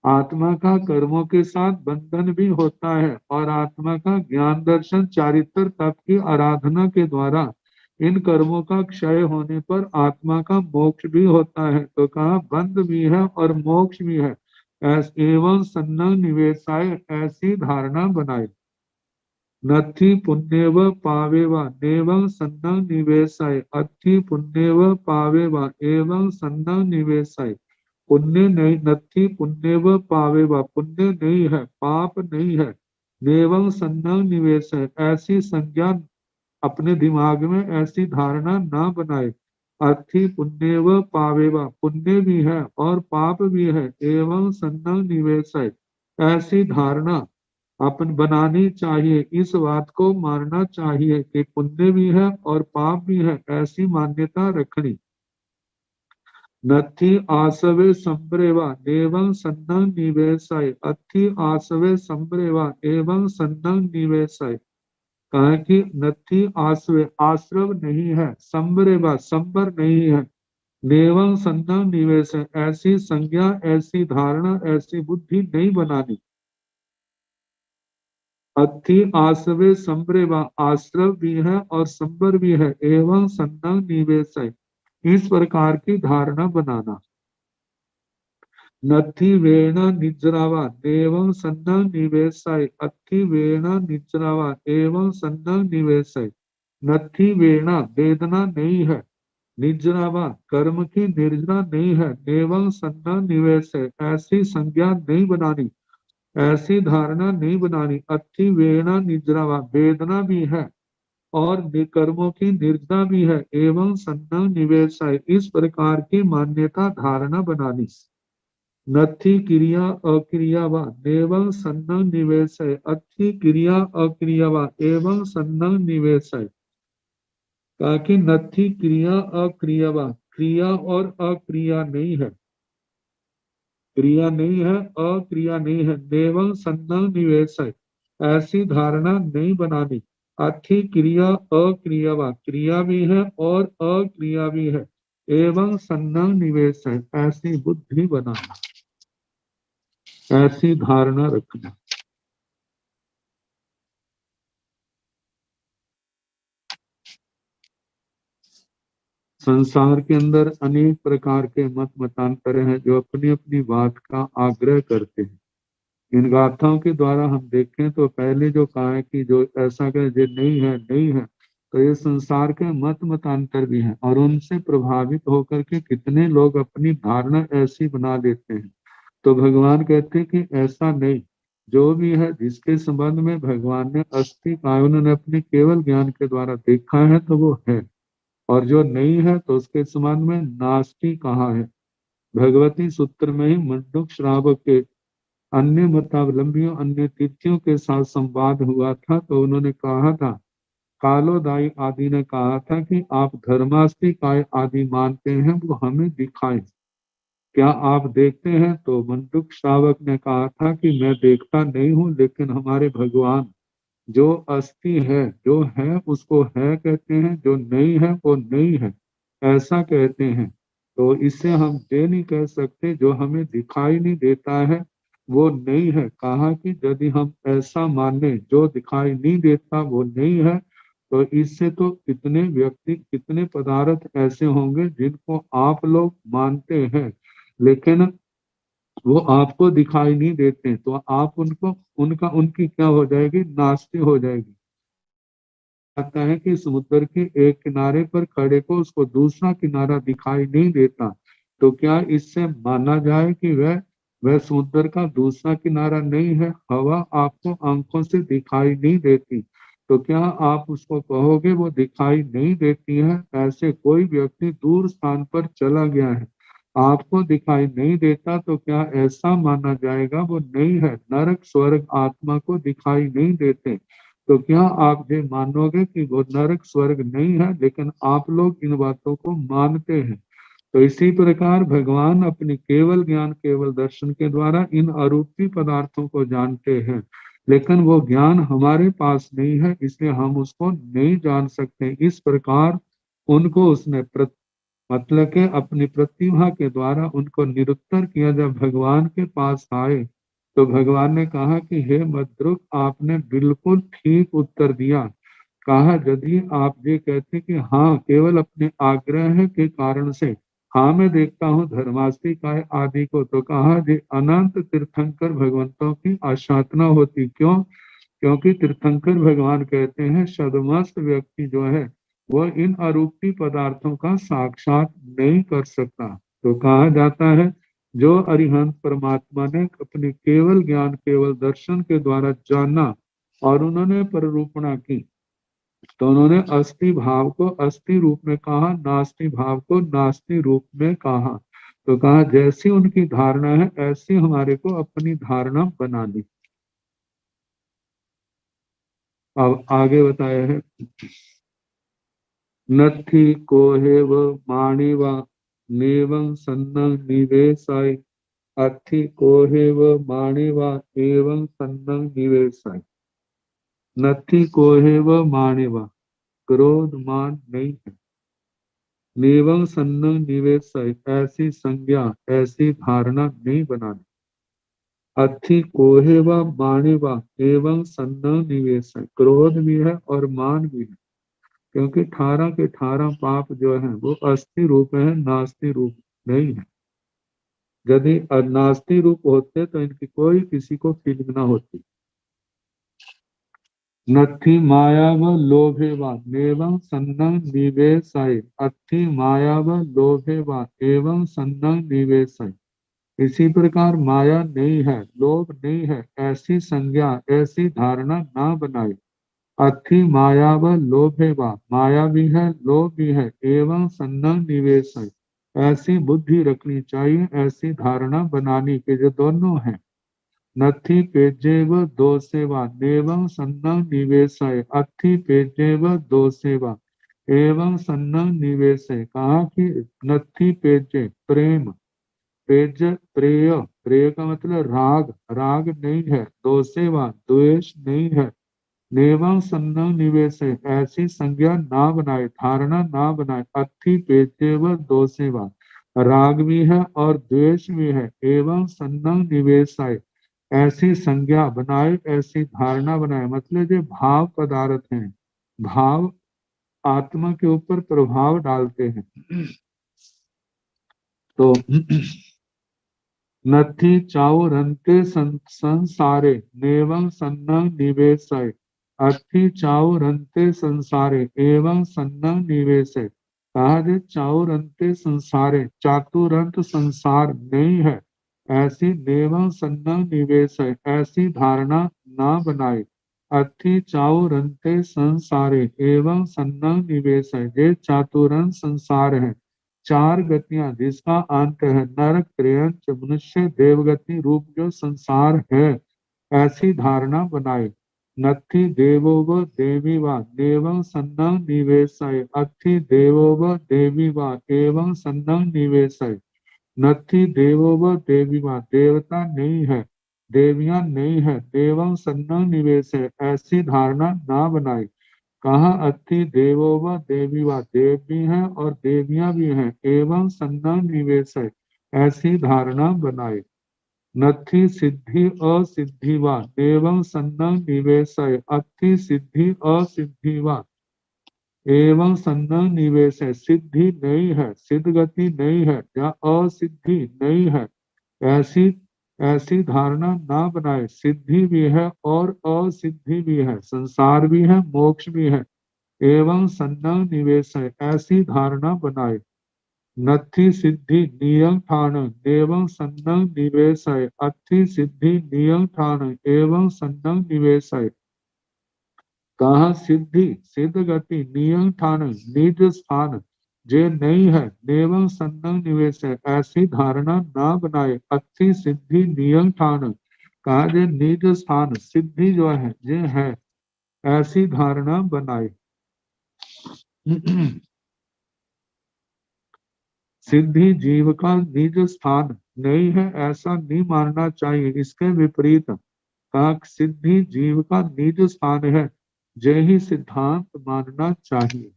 आत्मा का कर्मों के साथ बंधन भी होता है और आत्मा का ज्ञान दर्शन चारित्र तप की आराधना के द्वारा इन कर्मों का क्षय होने पर आत्मा का मोक्ष भी होता है। तो कहा बंध भी है और मोक्ष भी है। एवं सन्नं निवेशाय, ऐसी धारणा बनाए। नत्थि पुण्येव पावेव नेवं सन्नं निवेशाय। अत्थि पुण्येव पावेव एवं सन्नं निवेशाय। पुण्य नहीं, नत्थि पुण्येव पावेव, पुण्य नहीं है, पाप नहीं है। नेवं सन्नं निवेशाय, ऐसी संज्ञा अपने दिमाग में ऐसी धारणा ना बनाए। अर्थी पुण्येव पावेव, पुण्य भी है और पाप भी है। एवं सन्नं निवेशय, ऐसी धारणा अपन बनानी चाहिए, इस बात को मानना चाहिए कि पुण्य भी है और पाप भी है, ऐसी मान्यता रखनी। नत्थि आसवे संप्रेवा एवं सन्नं निवेशय। अत्थि आसवे संप्रेवा एवं सन्नं निवेशय, कहा कि नत्थि आश्रय, आश्रव नहीं है, संबरेवा, संबर नहीं है। नेवं सन्नं निवेश, ऐसी संज्ञा ऐसी धारणा ऐसी बुद्धि नहीं बनानी। अत्थि आश्रवे संबरेवा, आश्रव भी है और संबर भी है। एवं सन्नं निवेश, इस प्रकार की धारणा बनाना। नत्थि वेण निज्रावा एवं सन्नं निवेशय। अत्थि वेण निज्रावा एवं सन्नं निवेशय। नत्थि वेणा, वेदना नहीं है। निज्रावा, कर्म की निर्जरा नहीं है। एवं सन्नं निवेशय, ऐसी संज्ञा नहीं बनानी, ऐसी धारणा नहीं बनानी। अत्थि वेणा निज्रावा, वेदना भी है और कर्मों की निर्जरा भी है। एवं सन्नं निवेशय, इस प्रकार की मान्यता धारणा बनानी। नत्थि क्रिया अक्रिया वा एवं सन्नं निवेशय। अत्थि क्रिया अक्रिया वा एवं सन्नं निवेशय। कहा कि नथी क्रिया अक्रियावा, क्रिया और अक्रिया नहीं है, क्रिया नहीं है, अक्रिया नहीं है। देवं सन्नं निवेश है, ऐसी धारणा नहीं बनानी। अथि क्रिया अक्रियावा, क्रिया भी है और अक्रिया भी है। एवं सन्नं निवेश है, ऐसी बुद्धि बनाना, ऐसी धारणा रखना। संसार के अंदर अनेक प्रकार के मत मतांतर हैं जो अपनी अपनी बात का आग्रह करते हैं। इन गाथाओं के द्वारा हम देखें तो पहले जो कहा है कि जो ऐसा कहे जो नहीं है नहीं है, तो ये संसार के मत मतांतर भी हैं और उनसे प्रभावित होकर के कितने लोग अपनी धारणा ऐसी बना लेते हैं। तो भगवान कहते हैं कि ऐसा नहीं, जो भी है जिसके संबंध में भगवान ने अस्थि कहा, उन्होंने अपने केवल ज्ञान के द्वारा देखा है तो वो है, और जो नहीं है तो उसके संबंध में नास्ति कहा है। भगवती सूत्र में ही मंडूक श्रावक के अन्य मतावलंबियों, अन्य तिथियों के साथ संवाद हुआ था, तो उन्होंने कहा था, कालोदाई आदि ने कहा था कि आप धर्मास्तिकाय आदि मानते हैं, वो हमें दिखाएं, क्या आप देखते हैं? तो मंडूक श्रावक ने कहा था कि मैं देखता नहीं हूँ, लेकिन हमारे भगवान जो अस्थि है, जो है उसको है कहते हैं, जो नहीं है वो नहीं है ऐसा कहते हैं। तो इससे हम ये नहीं कह सकते जो हमें दिखाई नहीं देता है वो नहीं है। कहा कि यदि हम ऐसा माने जो दिखाई नहीं देता वो नहीं है, तो इससे तो कितने व्यक्ति, कितने पदार्थ ऐसे होंगे जिनको आप लोग मानते हैं, लेकिन वो आपको दिखाई नहीं देते, तो आप उनको, उनका, उनकी क्या हो जाएगी? नास्ति हो जाएगी। आता है कि समुद्र के एक किनारे पर खड़े को उसको दूसरा किनारा दिखाई नहीं देता, तो क्या इससे माना जाए कि वह समुद्र का दूसरा किनारा नहीं है? हवा आपको आंखों से दिखाई नहीं देती, तो क्या आप उसको कहोगे वो दिखाई नहीं देती है? ऐसे कोई व्यक्ति दूर स्थान पर चला गया है, आपको दिखाई नहीं देता, तो क्या ऐसा माना जाएगा वो नहीं है? नरक स्वर्ग आत्मा को दिखाई नहीं देते, तो क्या आप ये मानोगे कि वो नरक स्वर्ग नहीं है, लेकिन आप लोग इन बातों को मानते हैं? तो इसी प्रकार भगवान अपने केवल ज्ञान, केवल दर्शन के द्वारा इन अरूपी पदार्थों को जानते हैं, लेकिन वो ज्ञान हमारे पास नहीं है, इसलिए हम उसको नहीं जान सकते। इस प्रकार उनको उसने मतलब के अपनी प्रतिभा के द्वारा उनको निरुत्तर किया। जब भगवान के पास आए तो भगवान ने कहा कि हे मद्रुक, आपने बिल्कुल ठीक उत्तर दिया। कहा यदि आप ये कहते कि हाँ केवल अपने आग्रह के कारण से हाँ मैं देखता हूँ धर्मास्तिकाय आदि को, तो कहा ये अनंत तीर्थंकर भगवंतों की आशातना होती। क्यों? क्योंकि तीर्थंकर भगवान कहते हैं सदमस्त व्यक्ति जो है वो इन अरूपी पदार्थों का साक्षात नहीं कर सकता। तो कहा जाता है जो अरिहंत परमात्मा ने अपने केवल ज्ञान, केवल दर्शन के द्वारा जाना और उन्होंने पररूपणा की, तो उन्होंने अस्थि भाव को अस्थि रूप में कहा, नास्ति भाव को नास्ति रूप में कहा। तो कहा जैसी उनकी धारणा है ऐसी हमारे को अपनी धारणा बनानी। अब आगे बताया है, नथी कोहेव माणिवा नेवं सन्नं निवेशाय, अथि कोहेव माणिवा एवं सन्नं निवेशाय। नथी कोहेव माणिवा, क्रोध मान नहीं है। नेवं सन्नं निवेशाय, ऐसी संज्ञा, ऐसी धारणा नहीं बनानी। अथि कोहेवा माणिवा एवं सन्नं निवेशाय, क्रोध भी है और मान भी है, क्योंकि 18 के 18 पाप जो है वो अस्थि रूप है, नास्ति रूप नहीं है। यदि नास्ति रूप होते तो इनकी कोई किसी को फीलिंग ना होती। नथि माया व लोभे वा एवं सन्नं निवेशाय, अथि माया व लोभे वा एवं सन्नं निवेशाय। इसी प्रकार माया नहीं है, लोभ नहीं है, ऐसी संज्ञा, ऐसी धारणा ना बनाए। अथि माया व लोभे वा, माया भी है लोभ भी है, एवं सन्नं निवेश है, ऐसी बुद्धि रखनी चाहिए, ऐसी धारणा बनानी कि जो दोनों है। नथि पेजेव दो सेवा नेवं सन्नं निवेश है, अथि पेजेव दो सेवा, एवं सन्नं निवेश, कहा कि नथी पेजे प्रेम, पेज प्रेय, प्रेय का मतलब राग, राग नहीं है, दोषेवा द्वेष नहीं है, नेवं सन्नं निवेश, ऐसी संज्ञा ना बनाए, धारणा ना बनाए, अथि पेजेव दोषेवा, राग भी है और द्वेष भी है, एवं सन्नं निवेशाय, ऐसी संज्ञा बनाए, ऐसी धारणा बनाए, मतलब जो भाव पदार्थ हैं, भाव आत्मा के ऊपर प्रभाव डालते हैं। तो नथी चाउरंते संसारे नेवं सन्नं निवेशय, अथि चाउरंते संसारे एवं सन्नं निवेशय, कहा जे चाउरंते संसारे, चातुरंत संसार नहीं है, ऐसी नेवं सन्नं निवेशय, ऐसी धारणा ना बनाए, अथि चाउरंते संसारे एवं सन्नं निवेशय, जे चातुरंत संसार है, चार गतियां जिसका अंत है, नरक त्रयंच मनुष्य देवगति रूप जो संसार है, ऐसी धारणा बनाए। नत्थि देवो व देवी वा देवं सन्नं निवेशय, अत्थि देवो व देवी वा एवं सन्नं निवेशय, नत्थि देवो व देवी वा देवता नहीं है, देवियां नहीं है, देवं सन्नं निवेशय, ऐसी धारणा ना बनाए। कहा अति देवो व देवी व, देव भी हैं और देवियां भी हैं, एवं सन्नं निवेश है, ऐसी धारणा बनाए। नथि सिद्धि असिद्धि व एवं सन्नं निवेश है, अति सिद्धि असिद्धि व एवं सन्नं निवेश है, सिद्धि नहीं है, सिद्ध गति नहीं है या असिद्धि नहीं है, ऐसी ऐसी धारणा ना बनाए। सिद्धि भी है और असिद्धि भी है, संसार भी है, मोक्ष भी है, एवं सन्नं निवेश है, ऐसी धारणा बनाए। नत्थि सिद्धि नियम ठान एवं सन्नं निवेश है, अत्थि सिद्धि नियम ठान एवं सन्नं निवेश है, कहा सिद्धि सिद्ध गति नियम ठान निज स्थान जे नहीं है, नेवं सन्नं निवेश है, ऐसी धारणा ना बनाए। अत्थि सिद्धि नियम ठान, कहा जे निज स्थान सिद्धि जो है जे है, ऐसी धारणा बनाए। सिद्धि जीव का निज स्थान नहीं है, ऐसा नहीं मानना चाहिए, इसके विपरीत का सिद्धि जीव का निज स्थान है, यही सिद्धांत मानना चाहिए।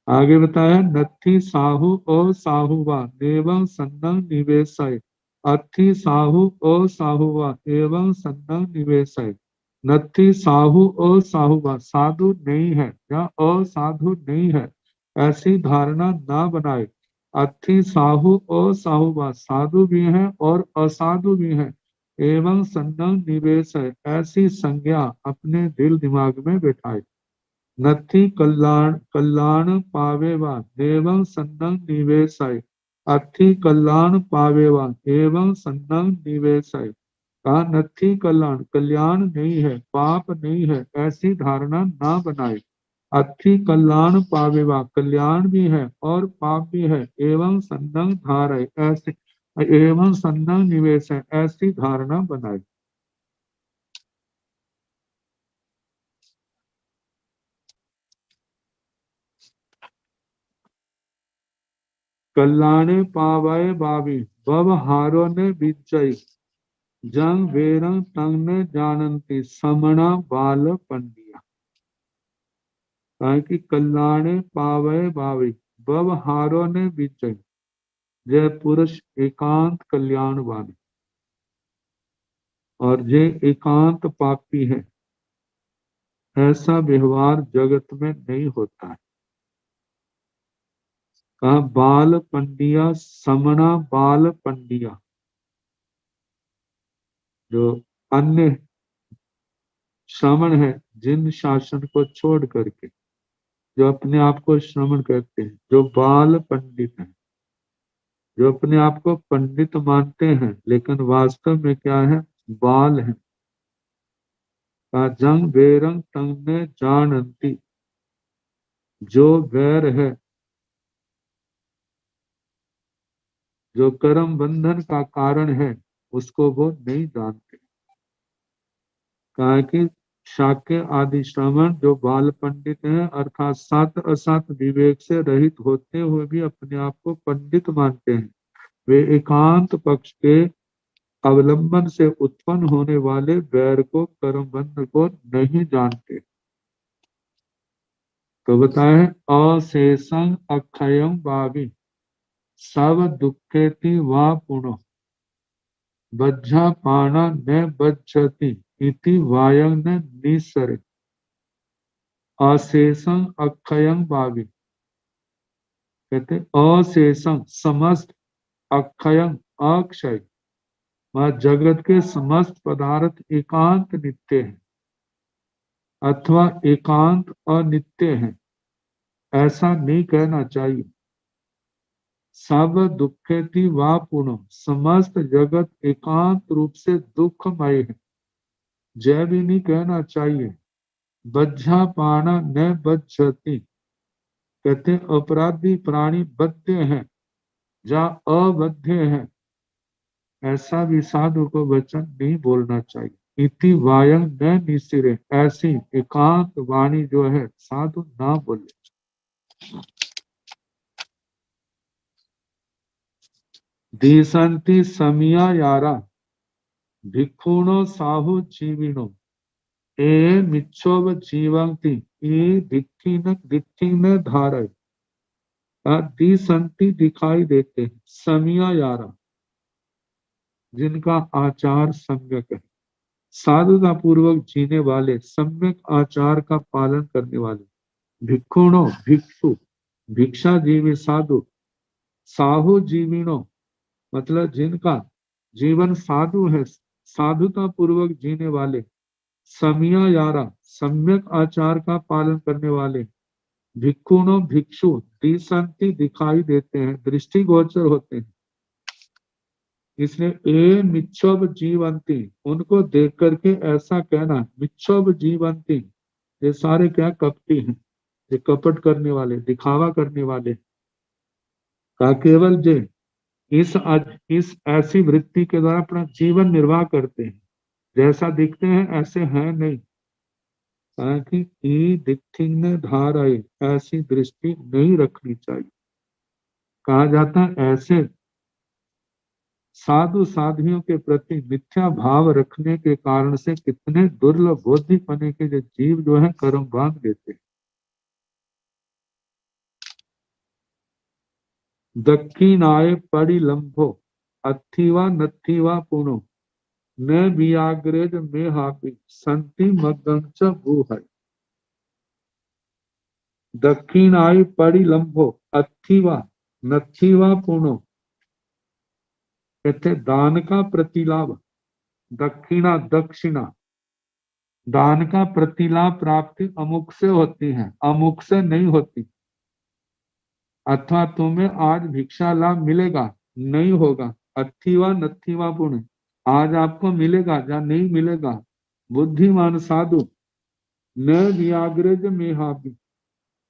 आगे बताया नत्थि साहु असाहुवा एवं सन्नं निवेशय, अत्थि साहु असाहुवा एवं सन्नं निवेशय, नत्थि साहु असाहुवा, साधु नहीं है या असाधु नहीं है, ऐसी धारणा ना बनाए। अत्थि साहु असाहुवा, साधु भी है और असाधु भी है, एवं सन्नं निवेश है, ऐसी संज्ञा अपने दिल दिमाग में बैठाए। नत्थि कल्याण कल्याण पावेवा एवं सन्नं निवेशय, अत्थि कल्याण पावेवा एवं सन्नं निवेशय, कहा नत्थि कल्याण, कल्याण नहीं है, पाप नहीं है, ऐसी धारणा ना बनाए। अत्थि कल्याण पावेवा, कल्याण भी है और पाप भी है, एवं सन्नं धारय, ऐसे एवं सन्नं निवेश है, ऐसी धारणा बनाए। कल्याणे पावय बावी बव हारो ने बिचई, जंग वेरंग तंग ने जानंती समणा बाल पंडिया, कि कल्याणे पावय बावी बव हारो ने बिचई, जय पुरुष एकांत कल्याणवान और जे एकांत पापी है, ऐसा व्यवहार जगत में नहीं होता है। कहा बाल पंडिया, समणा बाल पंडिया, जो अन्य श्रमण है, जिन शासन को छोड़ करके जो अपने आप को श्रमण करते हैं, जो बाल पंडित हैं, जो अपने आप को पंडित मानते हैं लेकिन वास्तव में क्या है, बाल है। जंग बेरंग तंग ने जानती, जो वैर है, जो कर्म बंधन का कारण है, उसको वो नहीं जानते। कहा कि शाक्य आदि श्रवण जो बाल पंडित हैं, अर्थात सत असत विवेक से रहित होते हुए भी अपने आप को पंडित मानते हैं, वे एकांत पक्ष के अवलंबन से उत्पन्न होने वाले वैर को, कर्म बंध को नहीं जानते। तो बताए अशेषं अक्षयं भावी सब दुखेति वा पुनः बज्झा पाना न बज्झति इति वायं न निसरे। अशेषं अक्षयं भावी कहते अशेषं समस्त, अक्षयं अक्षय, वह जगत के समस्त पदार्थ एकांत नित्य है अथवा एकांत अनित्य है, ऐसा नहीं कहना चाहिए। सब दुखेति वा पुनः, समस्त जगत एकांत रूप से दुखमय है, जय भी नहीं कहना चाहिए। बज्झा पाना न बज्झति, कहते अपराधी प्राणी बद्ध हैं जहाँ अबद्ध है, ऐसा भी साधु को वचन नहीं बोलना चाहिए। इति वायं न निसिरे, ऐसी एकांत वाणी जो है साधु ना बोले। दिशंति समिया यारा भिक्षुणो साहु जीविनो ए मिच्छोव जीवंति ए दिखिन धारय। दिशंति दिखाई देते हैं, समिया यारा जिनका आचार सम्यक है, साधुता पूर्वक जीने वाले, सम्यक आचार का पालन करने वाले। भिक्षुणो भिक्षु, भिक्षा जीवी साधु। साहु जीविनो मतलब जिनका जीवन साधु है, साधुता पूर्वक जीने वाले। समिया यारा सम्यक आचार का पालन करने वाले। भिक्षुणो भिक्षु दिशंति दिखाई देते हैं, दृष्टिगोचर होते हैं। इसलिए ए मिच्छोब जीवंती, उनको देख करके ऐसा कहना, मिच्छोब जीवंती, ये सारे क्या कपटी हैं, ये कपट करने वाले, दिखावा करने वाले। का केवल जे इस ऐसी वृत्ति के द्वारा अपना जीवन निर्वाह करते हैं, जैसा दिखते हैं ऐसे हैं नहीं। ताकि ई दिखने धार आए, ऐसी दृष्टि नहीं रखनी चाहिए। कहा जाता है ऐसे साधु साधुओं के प्रति मिथ्या भाव रखने के कारण से कितने दुर्लभ बोधिपने के जो जीव जो है कर्म बांध देते हैं। दक्षिणाय परिलंभो अथिवा नथिवा पुनो न व्याग्रेज में हापी संति मग्गंच भूहै। दक्षिणाय परिलंभो अथिवा नथिवा पुनो, कहते दान का प्रतिलाभ, दक्षिणा दक्षिणा, दान का प्रतिलाभ प्राप्ति अमुक से होती है, अमुक से नहीं होती। अथवा तुम्हें आज भिक्षा लाभ मिलेगा, नहीं होगा। अथिवा नथिवा पुण्य, आज आपको मिलेगा या नहीं मिलेगा। बुद्धिमान साधु न व्याग्रज मेहापि,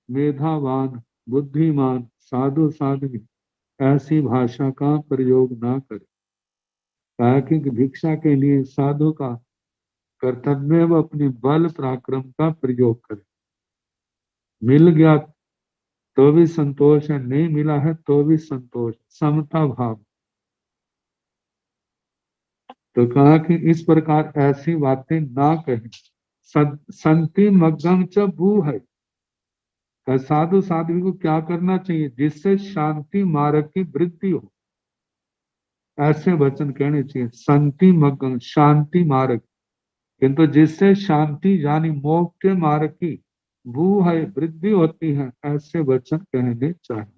मेधावान बुद्धिमान साधु साध्वी ऐसी भाषा का प्रयोग ना करे। कहा कि भिक्षा के लिए साधु का कर्तव्य वो अपनी बल पराक्रम का प्रयोग करे। मिल गया तो भी संतोष है, नहीं मिला है तो भी संतोष, समता भाव। तो कहा कि इस प्रकार ऐसी बातें ना कहें। संति मग्गम च भू है, साधु साध्वी को क्या करना चाहिए, जिससे शांति मार्ग की वृद्धि हो, ऐसे वचन कहने चाहिए। संति मग्गम शांति मार्ग, किंतु जिससे शांति यानी मोक्ष के मार्ग की भू है वृद्धि होती है, ऐसे वचन कहने चाहिए।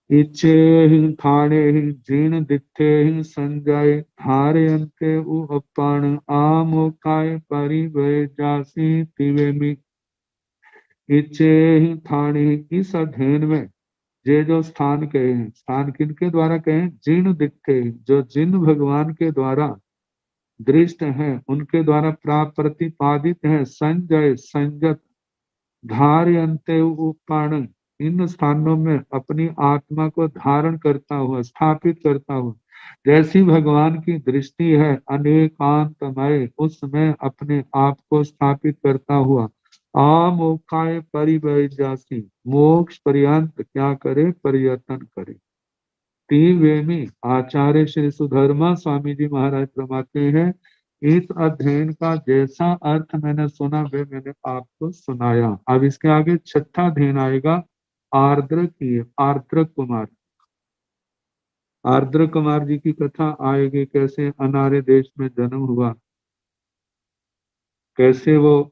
इच्छे ही थाने ही जीर्ण दिखे ही संजय धारयन्ते उपाण आमोकाय परिवय जासी तिवेमी। इच्छे ही थाने ही, इस अध्ययन में ये जो स्थान कहे हैं, स्थान किनके द्वारा कहे, जीर्ण दिखे, जो जिन भगवान के द्वारा दृष्ट हैं, उनके द्वारा प्राप्त प्रतिपादित है। संजय संजत धारयन्ते उपाण, इन स्थानों में अपनी आत्मा को धारण करता हुआ, स्थापित करता हुआ, जैसी भगवान की दृष्टि है अनेकांतमय, उसमें अपने आप को स्थापित करता हुआ आमोक्षाय परिवैजासी, मोक्ष पर्यंत क्या करे, पर्यटन करे। तीवेमी आचार्य श्री सुधर्मा स्वामी जी महाराज फरमाते हैं, इस अध्ययन का जैसा अर्थ मैंने सुना वे मैंने आपको सुनाया। अब इसके आगे छठा अध्ययन आएगा आर्द्र की, आर्द्र कुमार। आर्द्र कुमार जी की कथा आएगी, कैसे अनार्य देश में जन्म हुआ, कैसे वो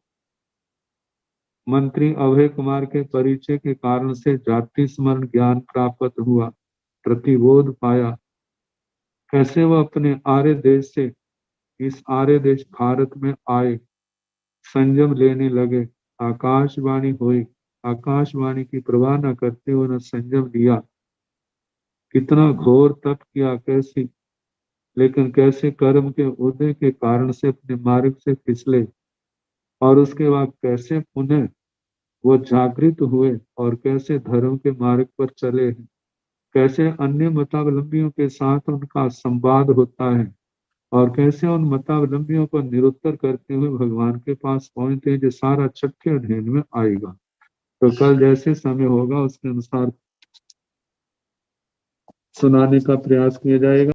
मंत्री अभय कुमार के परिचय के कारण से जाति स्मरण ज्ञान प्राप्त हुआ, प्रतिबोध पाया, कैसे वो अपने आर्य देश से इस आर्य देश भारत में आए, संयम लेने लगे, आकाशवाणी हुई, आकाशवाणी की परवाह न करते हुए संयम लिया, कितना घोर तप किया, कैसी लेकिन कैसे कर्म के उदय के कारण से अपने मार्ग से फिसले, और उसके बाद कैसे पुनः वो जागृत हुए और कैसे धर्म के मार्ग पर चले हैं, कैसे अन्य मतावलंबियों के साथ उनका संवाद होता है और कैसे उन मतावलंबियों को निरुत्तर करते हुए भगवान के पास पहुंचते हैं, जो सारा छठे अध्ययन में आएगा। तो कल जैसे समय होगा उसके अनुसार सुनाने का प्रयास किया जाएगा।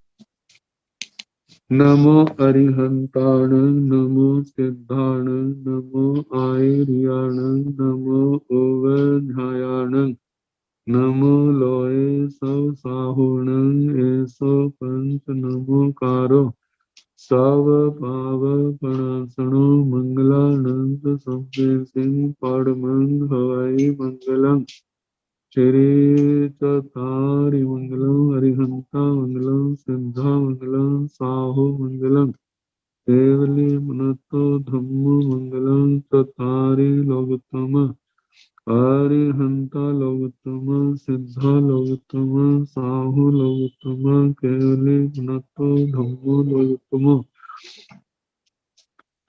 नमो अरिहंताण, नमो सिद्धाण, नमो आयर्याण, नमो ओवध्यायाण, नमो लोए सौ साहुण, ऐसो पंच नमोकारो, सव पाव प्रणासनो, मंगलानंद संकीर्ति पाड़मंग हवाई मंगलम, श्री चतारि मंगलम, अरिहंता मंगलम, सिद्धा मंगलम, साहो मंगलम, केवली मनतो धम्म मंगलम, चतारि लोकोत्तम, अरिहंता लोकोत्तम, सिद्धा लोकोत्तम, साहो लोकोत्तम, केवली मनतो धम्म लोकोत्तम,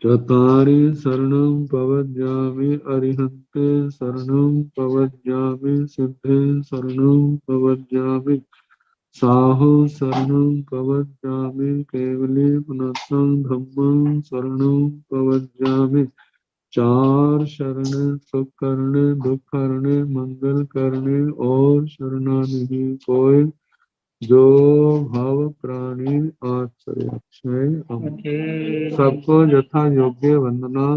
चतारि शरणं पवज्यामि, अरिहन्ते शरणं पवज्यामि, सिद्धे शरणं पवज्यामि, साहो शरणं पवज्यामि, केवली पुनतं धम्मं शरणं पवज्यामि। चार शरण, सुख करने, दुख करने, मंगल करने और शरणानिधि कोई, जो भाव प्राणी आश्रय। सबको यथा योग्य वंदना।